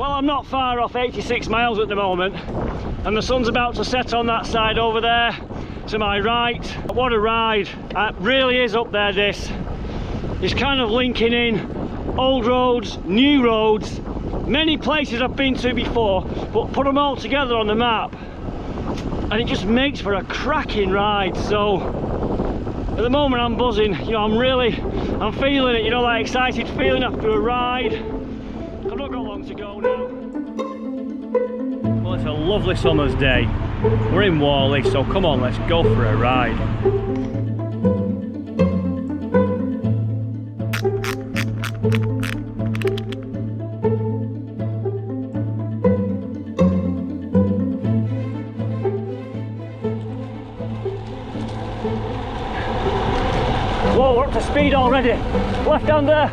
Well, I'm not far off 86 miles at the moment, and the sun's about to set on that side over there to my right. What a ride. It really is up there, this. It's kind of linking in old roads, new roads, many places I've been to before, but put them all together on the map, and it just makes for a cracking ride. So at the moment I'm buzzing, you know, I'm feeling it, you know, that excited feeling after a ride. I've not got long to go now. Well, it's a lovely summer's day. We're in Whalley, so come on, let's go for a ride. Whoa, we're up to speed already. Left-hander.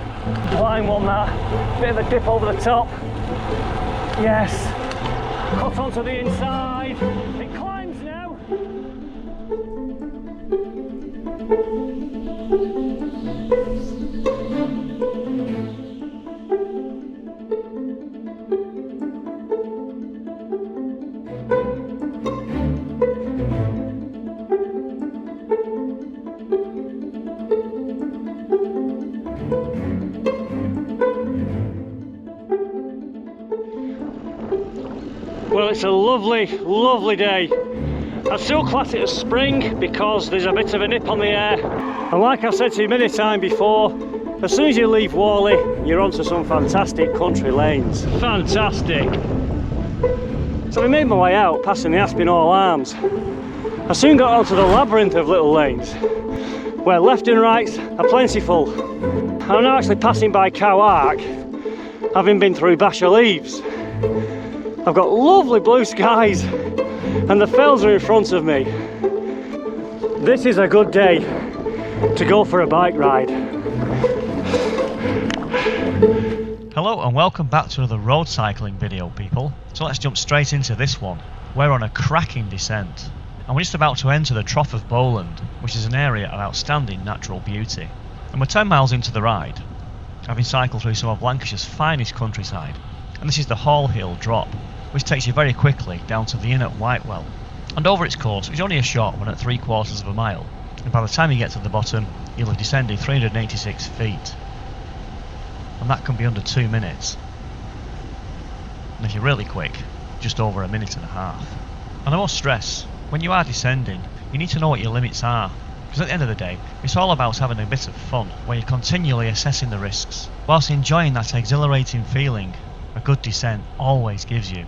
Line one that. Bit of a dip over the top. Yes. Cut onto the inside. It climbs now. Well, it's a lovely, lovely day. I'd still class it as spring because there's a bit of a nip on the air. And like I've said to you many times before, as soon as you leave Whalley, you're onto some fantastic country lanes. Fantastic. So I made my way out, passing the Aspinall Arms. I soon got onto the labyrinth of little lanes, where left and rights are plentiful. I'm now actually passing by Cow Ark, having been through Basher Leaves. I've got lovely blue skies and the fells are in front of me. This is a good day to go for a bike ride. Hello and welcome back to another road cycling video, people. So let's jump straight into this one. We're on a cracking descent and we're just about to enter the Trough of Bowland, which is an area of outstanding natural beauty. And we're 10 miles into the ride, having cycled through some of Lancashire's finest countryside. And this is the Hall Hill drop, which takes you very quickly down to the inn at Whitewell. And over its course, it's only a short one at 3/4 of a mile, and by the time you get to the bottom, you'll have descended 386 feet. And that can be under 2 minutes. And if you're really quick, just over a minute and a half. And I must stress, when you are descending, you need to know what your limits are, because at the end of the day, it's all about having a bit of fun, where you're continually assessing the risks, whilst enjoying that exhilarating feeling a good descent always gives you.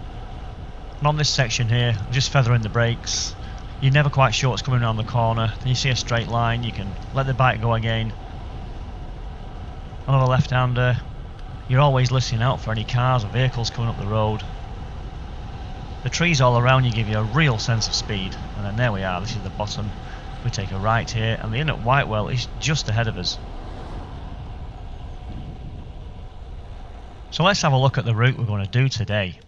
And on this section here, I'm just feathering the brakes. You're never quite sure what's coming around the corner. Then you see a straight line, you can let the bike go again. Another left-hander. You're always listening out for any cars or vehicles coming up the road. The trees all around you give you a real sense of speed. And then there we are, this is the bottom. We take a right here, and the inn at Whitewell is just ahead of us. So let's have a look at the route we're going to do today.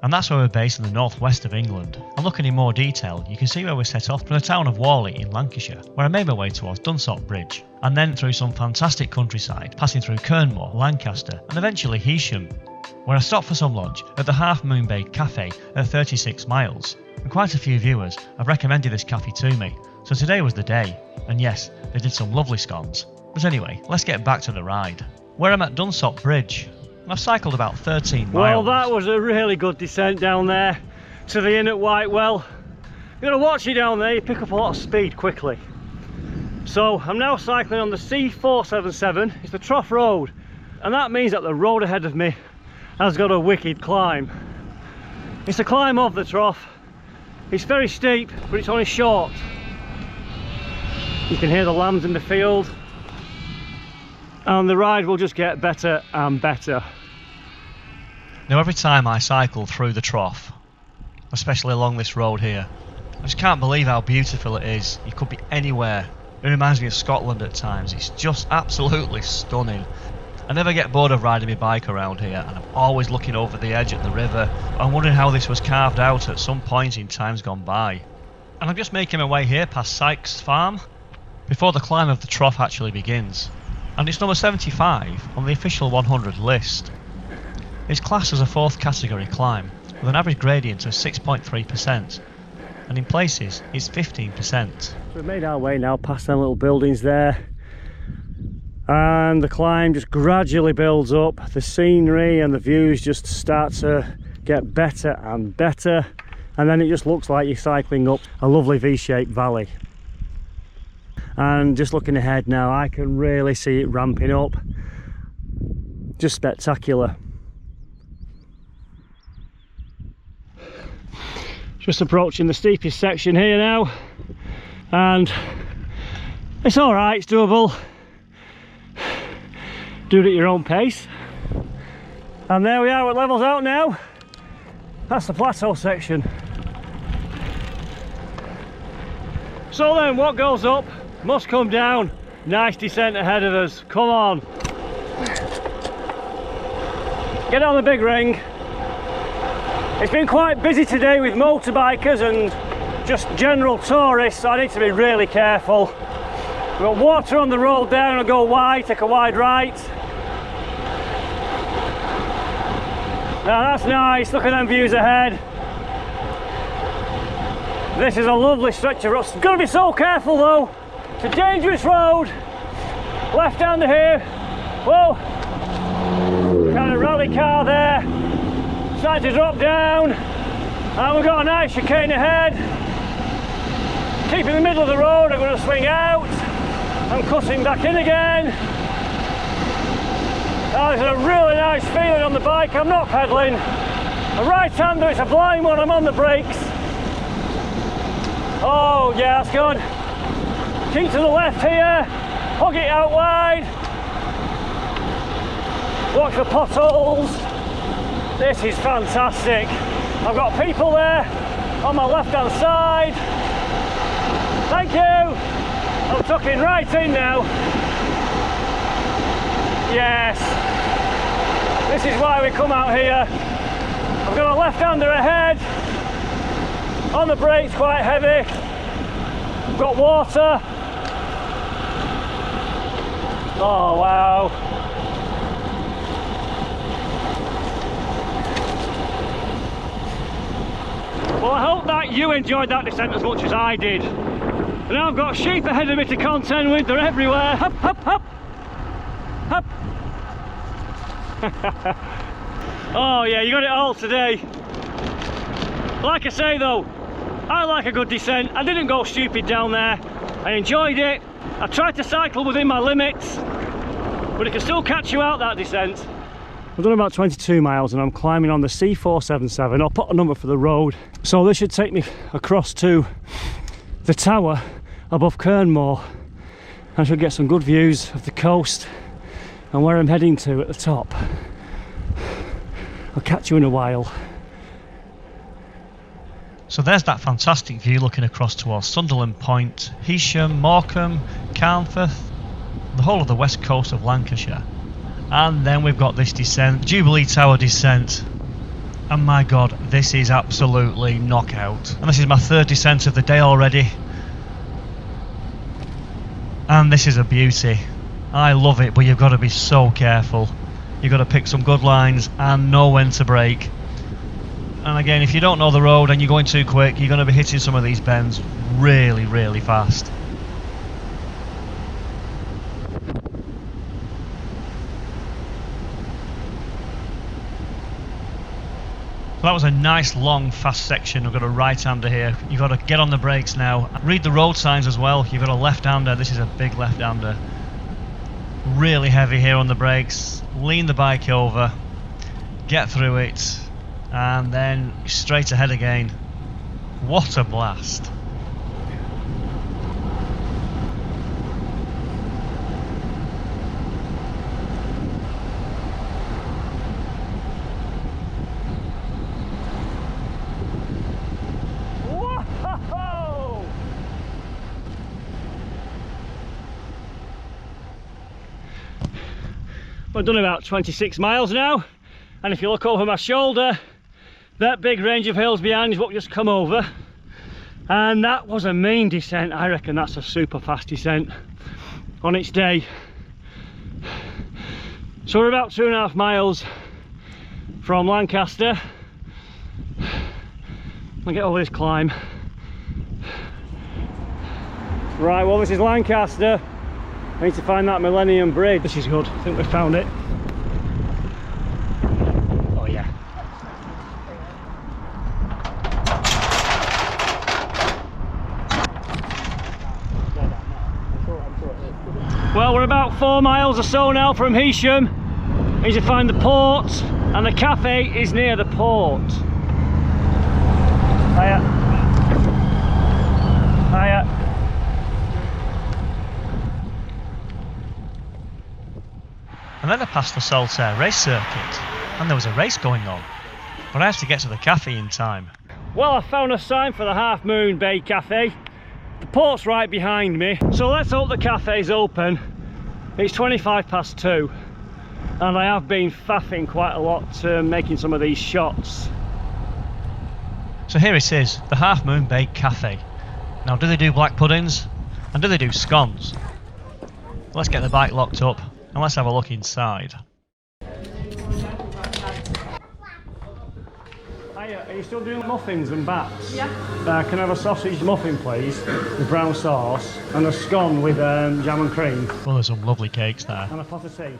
And that's where we're based in the northwest of England. And looking in more detail, you can see where we set off from the town of Whalley in Lancashire, where I made my way towards Dunsop Bridge, and then through some fantastic countryside, passing through Kernmore, Lancaster, and eventually Heysham, where I stopped for some lunch at the Half Moon Bay Cafe at 36 miles. And quite a few viewers have recommended this cafe to me, so today was the day. And yes, they did some lovely scones. But anyway, let's get back to the ride. Where I'm at Dunsop Bridge, and I've cycled about 13 miles. Well, that was a really good descent down there to the inn at Whitewell. You've got to watch you down there, you pick up a lot of speed quickly. So I'm now cycling on the C477, it's the Trough Road, and that means that the road ahead of me has got a wicked climb. It's a climb of the Trough. It's very steep, but it's only short. You can hear the lambs in the field, and the ride will just get better and better. Now every time I cycle through the Trough, especially along this road here, I just can't believe how beautiful it is. You could be anywhere. It reminds me of Scotland at times. It's just absolutely stunning. I never get bored of riding my bike around here, and I'm always looking over the edge at the river. I'm wondering how this was carved out at some point in times gone by. And I'm just making my way here past Sykes Farm before the climb of the Trough actually begins. And it's number 75 on the official 100 list. It's classed as a 4th category climb, with an average gradient of 6.3%, and in places it's 15%. So we've made our way now past them little buildings there, and the climb just gradually builds up. The scenery and the views just start to get better and better, and then it just looks like you're cycling up a lovely V-shaped valley. And just looking ahead now, I can really see it ramping up. Just spectacular. Just approaching the steepest section here now, and it's all right, it's doable. Do it at your own pace. And there we are, it levels out now. That's the plateau section. So then, what goes up must come down. Nice descent ahead of us. Come on. Get on the big ring. It's been quite busy today with motorbikers and just general tourists, so I need to be really careful. We've got water on the road there, and I'll go wide, take a wide right. Now that's nice, look at them views ahead. This is a lovely stretch of road. Got to be so careful though. It's a dangerous road. Left-hander here. Whoa. Kind of rally car there. Starting to drop down. And we've got a nice chicane ahead. Keep in the middle of the road. I'm going to swing out. I'm cutting back in again. Oh, there's a really nice feeling on the bike. I'm not pedalling. A right-hander, it's a blind one. I'm on the brakes. Oh yeah, that's good. Keep to the left here, hug it out wide. Watch the potholes. This is fantastic. I've got people there on my left hand side. Thank you. I'm tucking right in now. Yes. This is why we come out here. I've got a left hander ahead. On the brakes, quite heavy. Got water. Oh wow. Well, I hope that you enjoyed that descent as much as I did. And now I've got sheep ahead of me to contend with. They're everywhere. Hup, hup, hup. Hup. Oh yeah, you got it all today. Like I say though, I like a good descent. I didn't go stupid down there. I enjoyed it. I tried to cycle within my limits, but it can still catch you out, that descent. I've done about 22 miles and I'm climbing on the C477. I'll put a number for the road. So this should take me across to the tower above Kernmore. I should get some good views of the coast and where I'm heading to at the top. I'll catch you in a while. So there's that fantastic view looking across towards Sunderland Point, Heysham, Morecambe, Carnforth, the whole of the west coast of Lancashire. And then we've got this descent, Jubilee Tower descent. And my god, this is absolutely knockout. And this is my 3rd descent of the day already. And this is a beauty. I love it, but you've got to be so careful. You've got to pick some good lines and know when to brake. And again, if you don't know the road and you're going too quick, you're going to be hitting some of these bends really, really fast. That was a nice long fast section. We've got a right-hander here. You've got to get on the brakes now. Read the road signs as well. You've got a left-hander. This is a big left-hander. Really heavy here on the brakes. Lean the bike over. Get through it. And then straight ahead again. What a blast. I've done about 26 miles now, and if you look over my shoulder, that big range of hills behind is what we just come over, and that was a mean descent. I reckon that's a super fast descent on its day. So we're about 2.5 miles from Lancaster. I'll get over this climb. Right, well, this is Lancaster. I need to find that Millennium Bridge. This is good. I think we found it. Oh yeah. Well, we're about 4 miles or so now from Heysham. I need to find the port, and the cafe is near the port. Hiya. Hiya. And then I passed the Saltaire race circuit, and there was a race going on, but I had to get to the cafe in time. Well, I found a sign for the Half Moon Bay Cafe. The port's right behind me, so let's hope the cafe's open. It's 2:25 and I have been faffing quite a lot making some of these shots. So here it is, the Half Moon Bay Cafe. Now, do they do black puddings? And do they do scones? Let's get the bike locked up and let's have a look inside. Hiya, are you still doing muffins and bats? Yeah. Can I have a sausage muffin, please, with brown sauce, and a scone with jam and cream, Well, there's some lovely cakes there. and a pot of tea?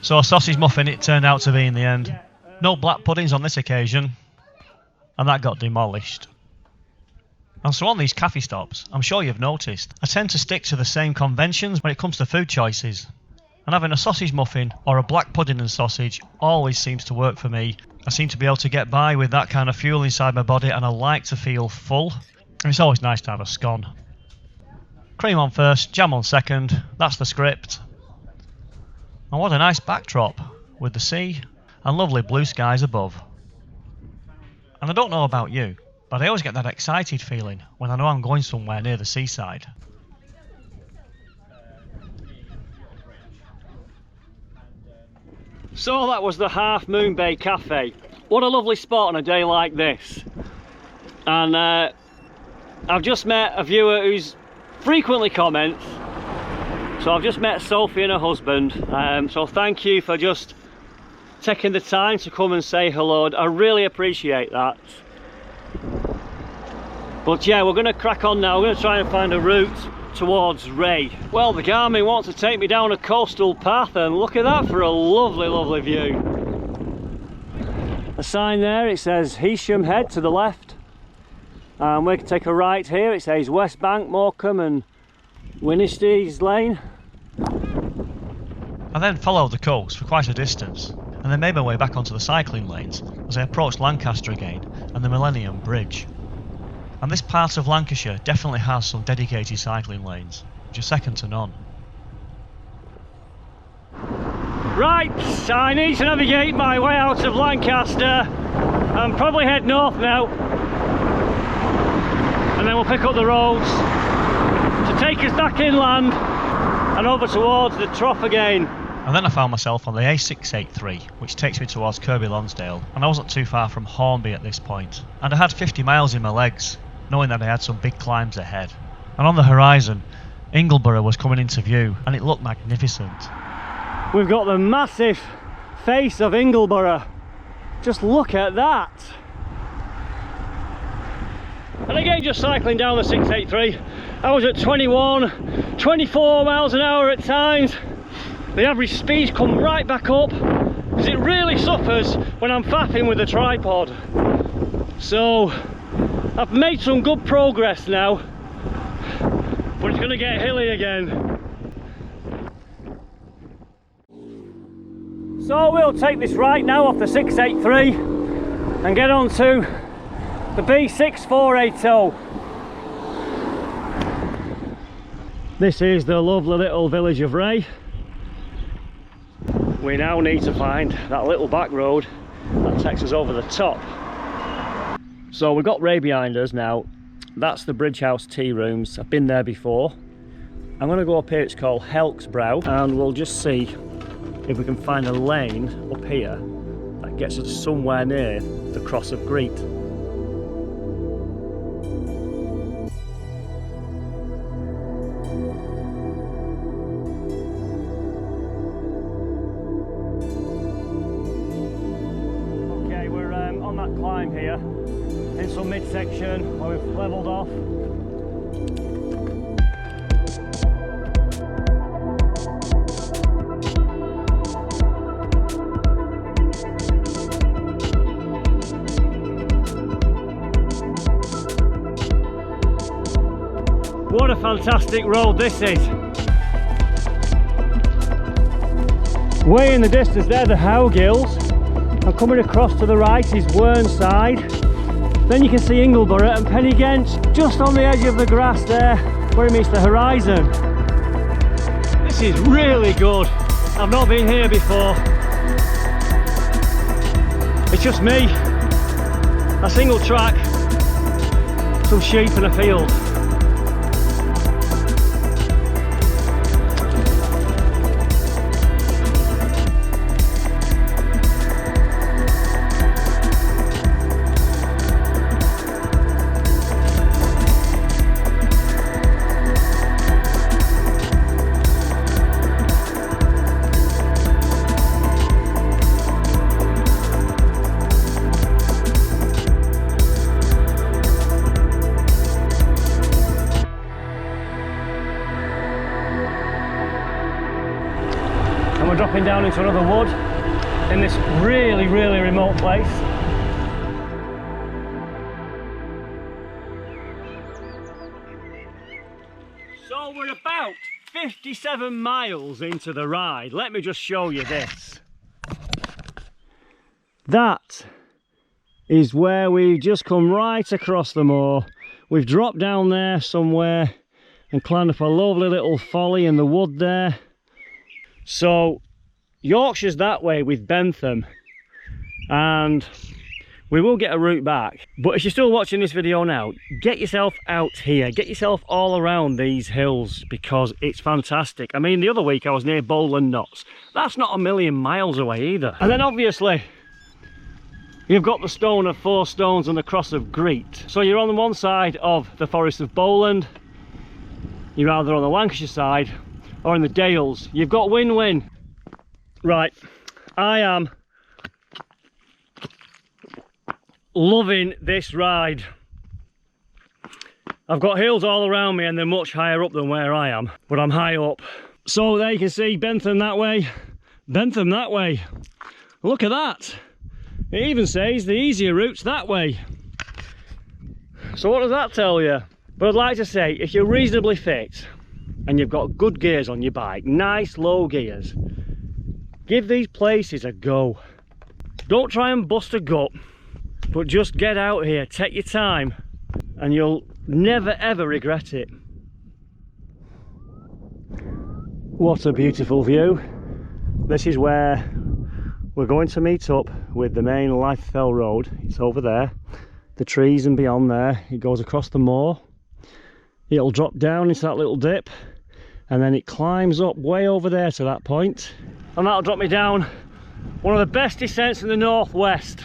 So a sausage muffin it turned out to be in the end. No black puddings on this occasion, and that got demolished. And so on these cafe stops, I'm sure you've noticed, I tend to stick to the same conventions when it comes to food choices. And having a sausage muffin or a black pudding and sausage always seems to work for me. I seem to be able to get by with that kind of fuel inside my body, and I like to feel full. And it's always nice to have a scone. Cream on first, jam on second, that's the script. And what a nice backdrop, with the sea and lovely blue skies above. And I don't know about you, but I always get that excited feeling when I know I'm going somewhere near the seaside. So that was the Half Moon Bay Cafe. What a lovely spot on a day like this. And I've just met a viewer who's frequently comments. So I've just met Sophie and her husband. So thank you for just taking the time to come and say hello. I really appreciate that. But yeah, we're going to crack on now. We're going to try and find a route towards Ray. Well, the Garmin wants to take me down a coastal path, and look at that for a lovely, lovely view. A sign there, it says Heysham Head to the left. And we can take a right here, it says West Bank, Morecambe and Winnistees Lane. I then followed the coast for quite a distance, and then made my way back onto the cycling lanes as I approached Lancaster again and the Millennium Bridge. And this part of Lancashire definitely has some dedicated cycling lanes, which are second to none. Right, I need to navigate my way out of Lancaster and probably head north now. And then we'll pick up the roads to take us back inland and over towards the Trough again. And then I found myself on the A683, which takes me towards Kirkby Lonsdale, and I wasn't too far from Hornby at this point. And I had 50 miles in my legs, knowing that I had some big climbs ahead. And on the horizon, Ingleborough was coming into view, and it looked magnificent. We've got the massive face of Ingleborough. Just look at that. And again, just cycling down the 683, I was at 21, 24 miles an hour at times. The average speeds come right back up because it really suffers when I'm faffing with the tripod. So I've made some good progress now, but it's going to get hilly again. So we'll take this right now off the 683 and get on to the B6480. This is the lovely little village of Ray. We now need to find that little back road that takes us over the top. So we've got Ray behind us now. That's the Bridge House tea rooms. I've been there before. I'm going to go up here, it's called Helksbrow, and we'll just see if we can find a lane up here that gets us somewhere near the Cross of Greet. climb here in some midsection where we've levelled off. What a fantastic road this is. Way in the distance there, the Howgills. And coming across to the right is Whernside. Then you can see Ingleborough and Pennines just on the edge of the grass there where it meets the horizon. This is really good. I've not been here before. It's just me, a single track, some sheep and a field. And we're dropping down into another wood in this really remote place. So we're about 57 miles into the ride. Let me just show you this. That is where we've just come right across the moor. We've dropped down there somewhere and climbed up a lovely little folly in the wood there. So Yorkshire's that way with Bentham, and we will get a route back. But if you're still watching this video now, get yourself out here, get yourself all around these hills, because it's fantastic. I mean, the other week I was near Bowland Knots. That's not a million miles away either. And then obviously you've got the Stone of Four Stones and the Cross of Greet. So you're on one side of the Forest of Bowland, you're either on the Lancashire side or in the Dales. You've got win-win. Right, I am loving this ride. I've got hills all around me and they're much higher up than where I am, but I'm high up. So there you can see Bentham that way, Bentham that way. Look at that. It even says the easier route's that way. So what does that tell you? But I'd like to say, if you're reasonably fit and you've got good gears on your bike, nice low gears, give these places a go. Don't try and bust a gut, but just get out here, take your time, and you'll never ever regret it. What a beautiful view. This is where we're going to meet up with the main Lythefell Road. It's over there, the trees and beyond there. It goes across the moor. It'll drop down into that little dip, and then it climbs up way over there to that point. And that'll drop me down one of the best descents in the northwest.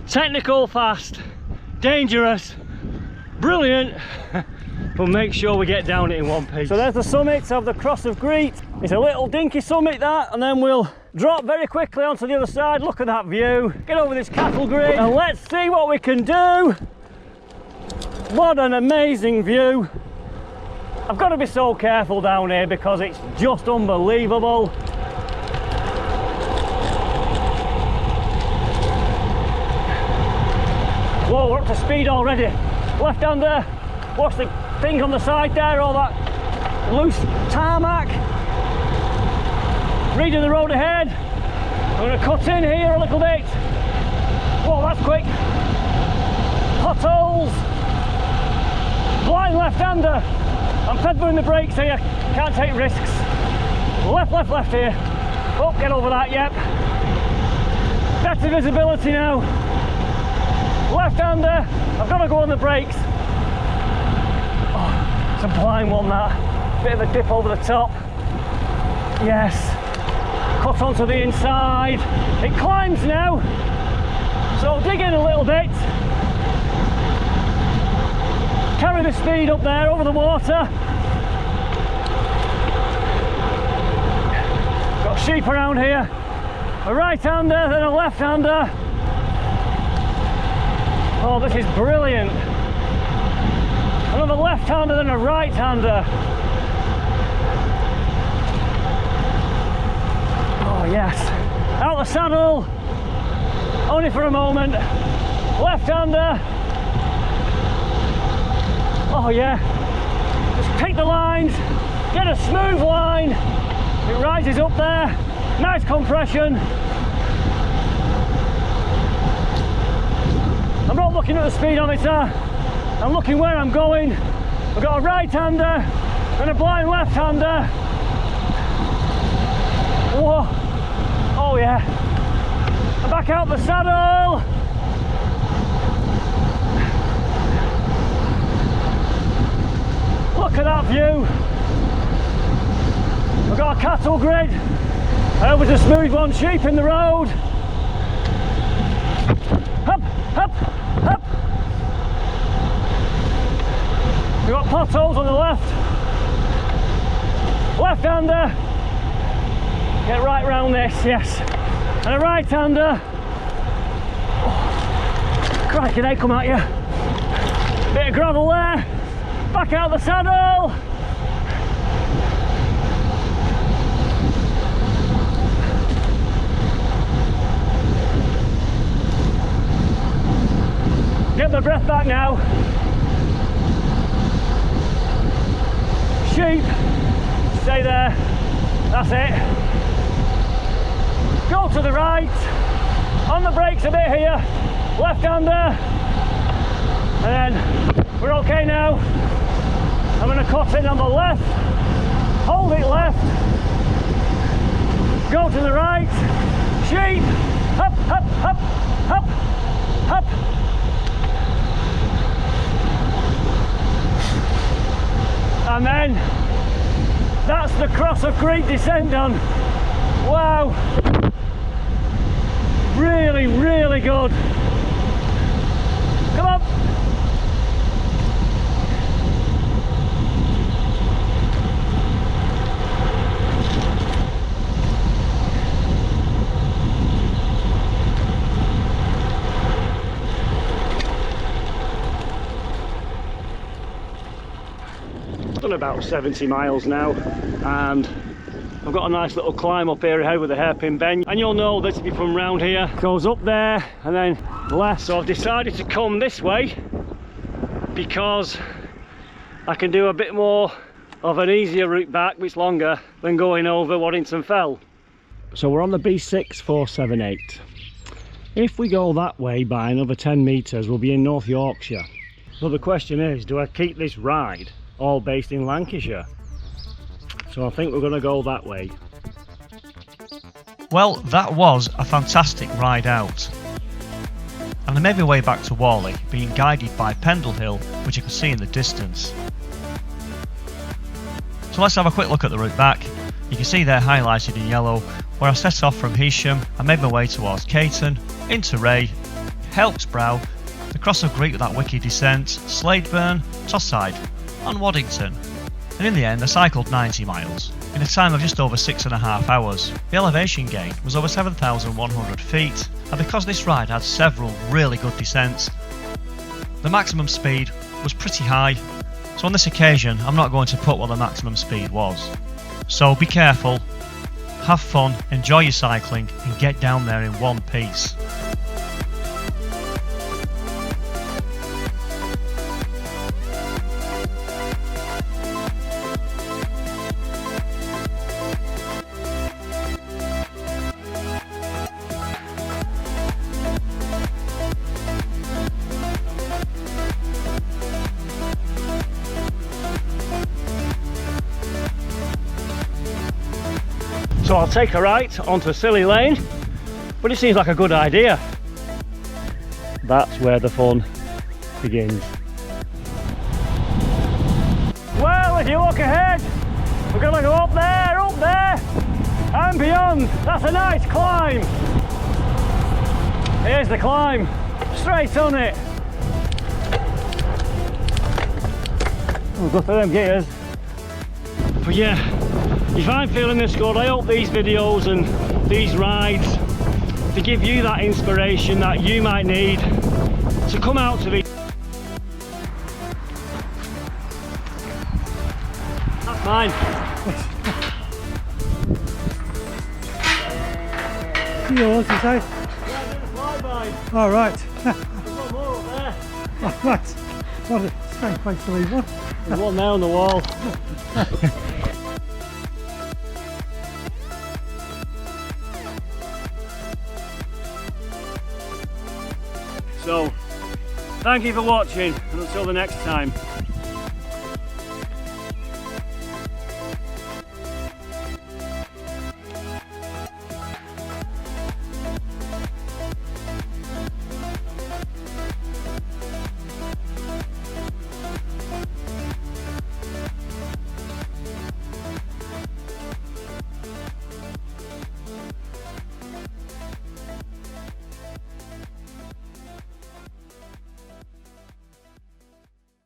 Technical, fast, dangerous, brilliant, but make sure we get down it in one piece. So there's the summit of the Cross of Greet. It's a little dinky summit that, and then we'll drop very quickly onto the other side. Look at that view, get over this cattle grid, and let's see what we can do. What an amazing view. I've got to be so careful down here because it's just unbelievable. Whoa, we're up to speed already. Left-hander, what's the thing on the side there, all that loose tarmac. Reading the road ahead. I'm going to cut in here a little bit. Whoa, that's quick. Potholes. Blind left-hander. I'm pedaling the brakes here, can't take risks. Left here. Oh, get over that, yep. Better visibility now. Left-hander, I've got to go on the brakes. Oh, it's a blind one that. Bit of a dip over the top. Yes. Cut onto the inside. It climbs now. So dig in a little bit. Carry the speed up there over the water. Got sheep around here. A right-hander, then a left-hander. Oh, this is brilliant. Another left-hander than a right-hander. Oh yes. Out the saddle. Only for a moment. Left-hander. Oh yeah. Just pick the lines. Get a smooth line. It rises up there. Nice compression. I'm not looking at the speedometer. I'm looking where I'm going. I've got a right-hander and a blind left-hander. Whoa. Oh yeah. I'm back out the saddle. Look at that view. I've got a cattle grid. I hope it's a smooth one. Sheep in the road. Up, up, up. We've got potholes on the left. Left-hander. Get right round this, yes. And a right-hander. Oh, crikey, they come at you. Bit of gravel there. Back out the saddle. Get my breath back now. Sheep, stay there. That's it. Go to the right. On the brakes a bit here. Left-hander. And then we're okay now. I'm going to cut in on the left. Hold it left. Go to the right. Sheep. Up, up, up, up, up. And then that's the cross of great descent done. Wow. Really, really good. Come on. Done about 70 miles now, and I've got a nice little climb up here ahead with a hairpin bend, and you'll know this if you're from round here. Goes up there and then left, so I've decided to come this way because I can do a bit more of an easier route back, which is longer than going over Waddington Fell. So we're on the B6478. If we go that way by another 10 metres, we'll be in North Yorkshire. So the question is, do I keep this ride all based in Lancashire? So I think we're going to go that way. Well, that was a fantastic ride out. And I made my way back to Whalley, being guided by Pendle Hill, which you can see in the distance. So let's have a quick look at the route back. You can see there highlighted in yellow where I set off from Heysham and made my way towards Caton, into Ray, Helpsbrow, the Cross of Great with that wicked descent, Sladeburn, Tosside and Waddington. And in the end I cycled 90 miles in a time of just over 6.5 hours. The elevation gain was over 7,100 feet, and because this ride had several really good descents, the maximum speed was pretty high. So on this occasion I'm not going to put what the maximum speed was. So be careful, have fun, enjoy your cycling and get down there in one piece. So I'll take a right onto Silly Lane, but it seems like a good idea. That's where the fun begins. Well, if you look ahead, we're going to go up there, and beyond. That's a nice climb. Here's the climb, straight on it. We'll go through them gears. But yeah, if I'm feeling this good, I hope these videos and these rides to give you that inspiration that you might need to come out to the... That's mine. Yours, you say? Yeah, I did a flyby. All right. There's one more up there. All right. What a strange place to leave one. There's one there on the wall. So, thank you for watching, and until the next time.